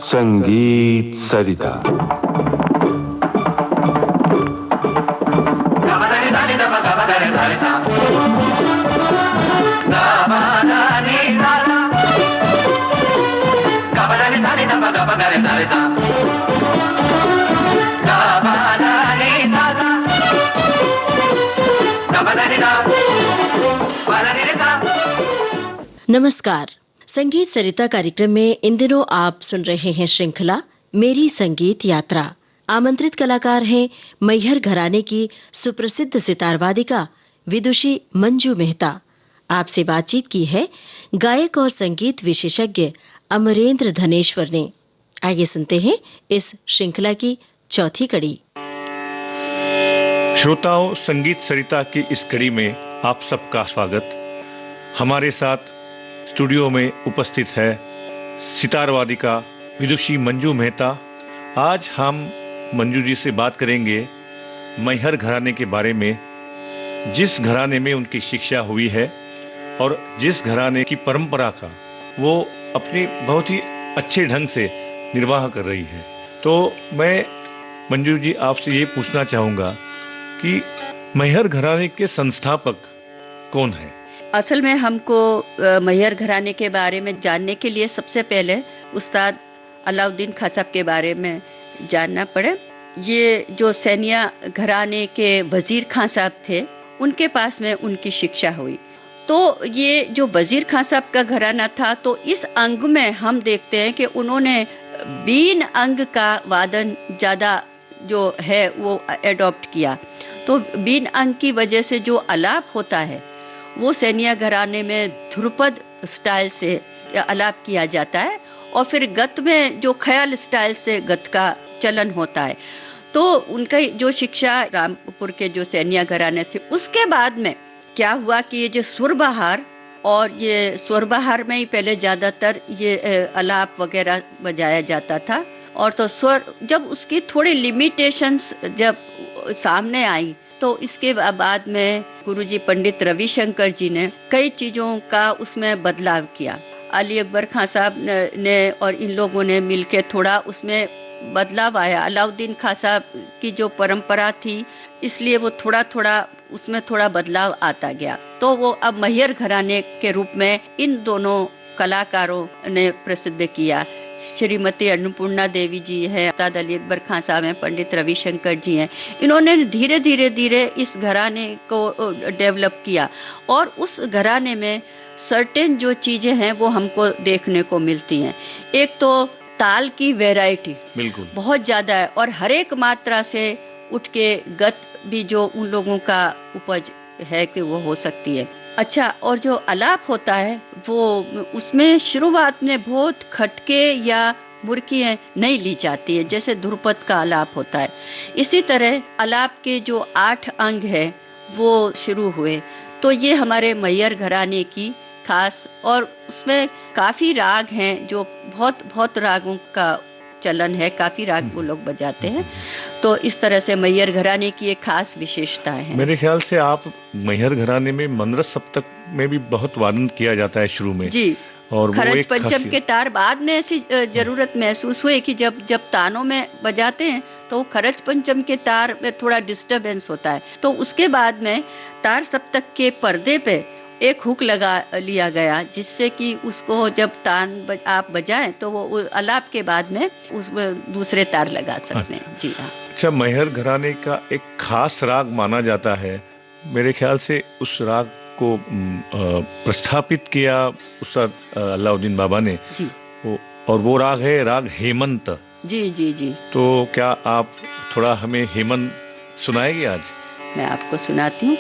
संगीत सरिता। नमस्कार। संगीत सरिता कार्यक्रम में इन दिनों आप सुन रहे हैं श्रृंखला मेरी संगीत यात्रा। आमंत्रित कलाकार हैं मैहर घराने की सुप्रसिद्ध सितार वादिका विदुषी मंजू मेहता। आपसे बातचीत की है गायक और संगीत विशेषज्ञ अमरेंद्र धनेश्वर ने। आइए सुनते हैं इस श्रृंखला की चौथी कड़ी। श्रोताओं, संगीत सरिता की इस कड़ी में आप सबका स्वागत। हमारे साथ स्टूडियो में उपस्थित है सितार वादिका विदुषी मंजू मेहता। आज हम मंजू जी से बात करेंगे मैहर घराने के बारे में, जिस घराने में उनकी शिक्षा हुई है और जिस घराने की परंपरा का वो अपनी बहुत ही अच्छे ढंग से निर्वाह कर रही है। तो मैं मंजू जी आपसे ये पूछना चाहूँगा कि मैहर घराने के संस्थापक कौन हैं? असल में हमको मैहर घराने के बारे में जानने के लिए सबसे पहले उस्ताद अलाउद्दीन खां साहब के बारे में जानना पड़े। ये जो सैनिया घराने के वजीर खां साहब थे, उनके पास में उनकी शिक्षा हुई। तो ये जो वजीर खां साहब का घराना था, तो इस अंग में हम देखते हैं कि उन्होंने बीन अंग का वादन ज़्यादा जो है वो एडॉप्ट किया। तो बीन अंग की वजह से जो आलाप होता है वो सैनिया घराने में ध्रुपद स्टाइल से आलाप किया जाता है, और फिर गत में जो ख्याल स्टाइल से गत का चलन होता है। तो उनका जो शिक्षा रामपुर के जो सैनिया घराने से, उसके बाद में क्या हुआ कि ये जो सुरबहार, और ये सुरबहार में ही पहले ज़्यादातर ये आलाप वगैरह बजाया जाता था। और तो स्वर जब उसकी थोड़ी लिमिटेशंस जब सामने आई, तो इसके बाद में गुरुजी पंडित रविशंकर जी ने कई चीज़ों का उसमें बदलाव किया। अली अकबर खां साहब ने और इन लोगों ने मिलके थोड़ा उसमें बदलाव आया। अलाउद्दीन खां साहब की जो परंपरा थी, इसलिए वो थोड़ा थोड़ा उसमें थोड़ा बदलाव आता गया। तो वो अब मैहर घराने के रूप में इन दोनों कलाकारों ने प्रसिद्ध किया। श्रीमती अन्नपूर्णा देवी जी है, उस्ताद अली अकबर खां साहब हैं, पंडित रविशंकर जी हैं। इन्होंने धीरे धीरे इस घराने को डेवलप किया, और उस घराने में सर्टेन जो चीजें हैं वो हमको देखने को मिलती हैं। एक तो ताल की वैरायटी बिल्कुल बहुत ज्यादा है, और हर एक मात्रा से उठ के गत भी जो उन लोगों का उपज है कि वो हो सकती है। अच्छा, और जो आलाप होता है वो उसमें शुरुआत में बहुत खटके या मुर्कियाँ नहीं ली जाती है, जैसे ध्रुपद का आलाप होता है। इसी तरह आलाप के जो 8 अंग है वो शुरू हुए। तो ये हमारे मैहर घराने की खास, और उसमें काफ़ी राग हैं, जो बहुत रागों का चलन है, काफी राग वो लोग बजाते हैं। तो इस तरह से मैहर घराने की एक खास विशेषता है। मेरे ख्याल से आप मैहर घराने में मनरस सप्तक में भी बहुत वादन किया जाता है शुरू में जी, और खरज पंचम के तार बाद में ऐसी जरूरत महसूस हुई कि जब तानों में बजाते हैं तो खरज पंचम के तार में थोड़ा डिस्टरबेंस होता है, तो उसके बाद में तार सप्तक के पर्दे पे एक हुक लगा लिया गया, जिससे कि उसको जब तान आप बजाएं तो वो आलाप के बाद में उसमें दूसरे तार लगा सकते हैं। जी हाँ। अच्छा, मैहर घराने का एक खास राग माना जाता है, मेरे ख्याल से उस राग को प्रस्थापित किया उस्ताद अलाउद्दीन बाबा ने जी। और वो राग है राग हेमंत। जी जी जी। तो क्या आप थोड़ा हमें हेमंत सुनाएंगे आज? मैं आपको सुनाती हूँ।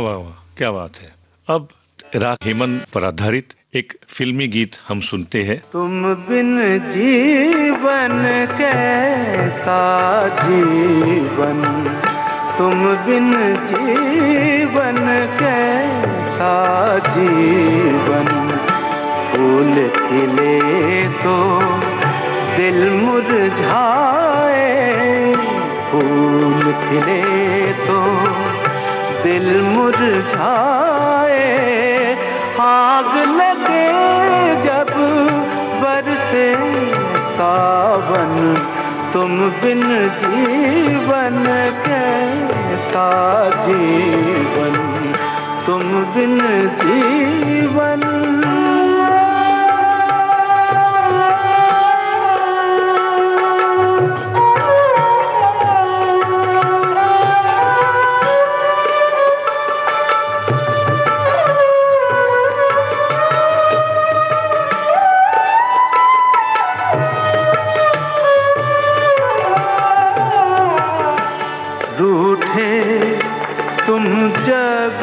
वाह वाह, क्या बात है। अब राग हेमंत पर आधारित एक फिल्मी गीत हम सुनते हैं। तुम बिन जीवन कैसा जीवन, तुम बिन जीवन कैसा जीवन, फूल खिले तो दिल मुरझाए, फूल खिले तो दिल मुरझाए, आग लगे जब बरसे सावन, तुम बिन जीवन कैसा जीवन, तुम बिन जीवन। रूठे तुम जब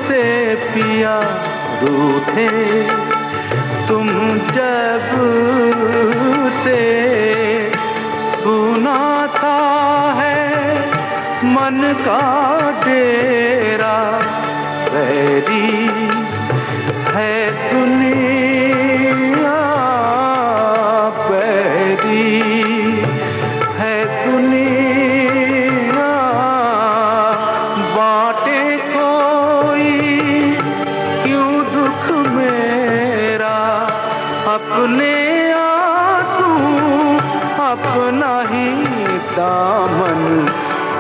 से पिया, रूठे तुम जब से, सुनाता है मन का डेरा, बैरी है दुनिया, बैरी है दुनिया, बाटे कोई क्यों दुख मेरा, अपने आंसू अपना ही दामन,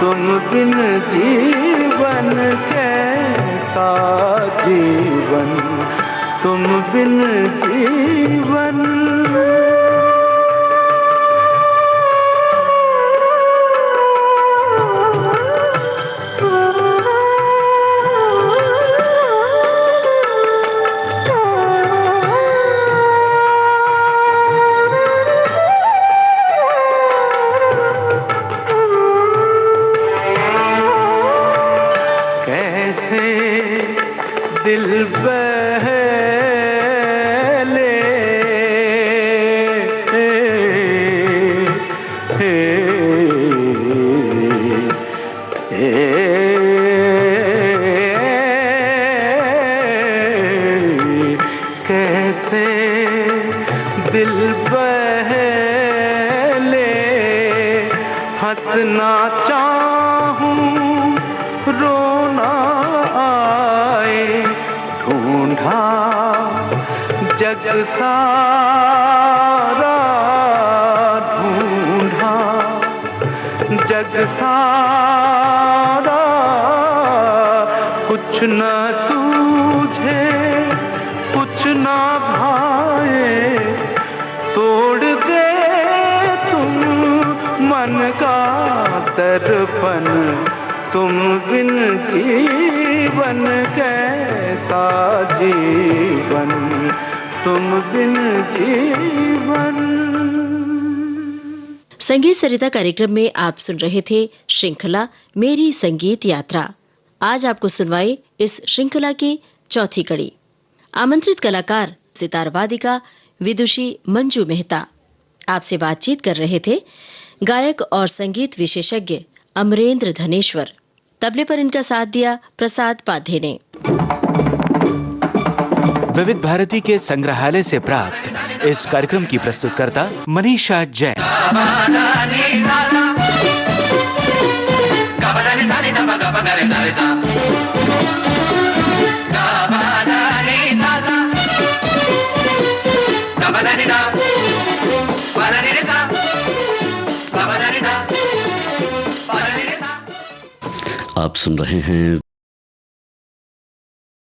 तुम बिन जीवन कैसा जीवन, तुम बिन जीवन। दिल बहले कैसे दिल बहले, हंसना चाहूं रोना आए, ढूंढा जग सारा, ढूंढा जग सारा, कुछ न सूझे कुछ न भाए, तोड़ दे तुम मन का दर्पण, तुम बिन जीवन कैसा जीवन, तुम बिन जीवन। संगीत सरिता कार्यक्रम में आप सुन रहे थे श्रृंखला मेरी संगीत यात्रा। आज आपको सुनवाई इस श्रृंखला की चौथी कड़ी। आमंत्रित कलाकार सितार वादिका विदुषी मंजू मेहता। आपसे बातचीत कर रहे थे गायक और संगीत विशेषज्ञ अमरेंद्र धनेश्वर। तबले पर इनका साथ दिया प्रसाद पाधे ने। विविध भारती के संग्रहालय से प्राप्त इस कार्यक्रम की प्रस्तुतकर्ता मनीषा जैन। आप सुन रहे हैं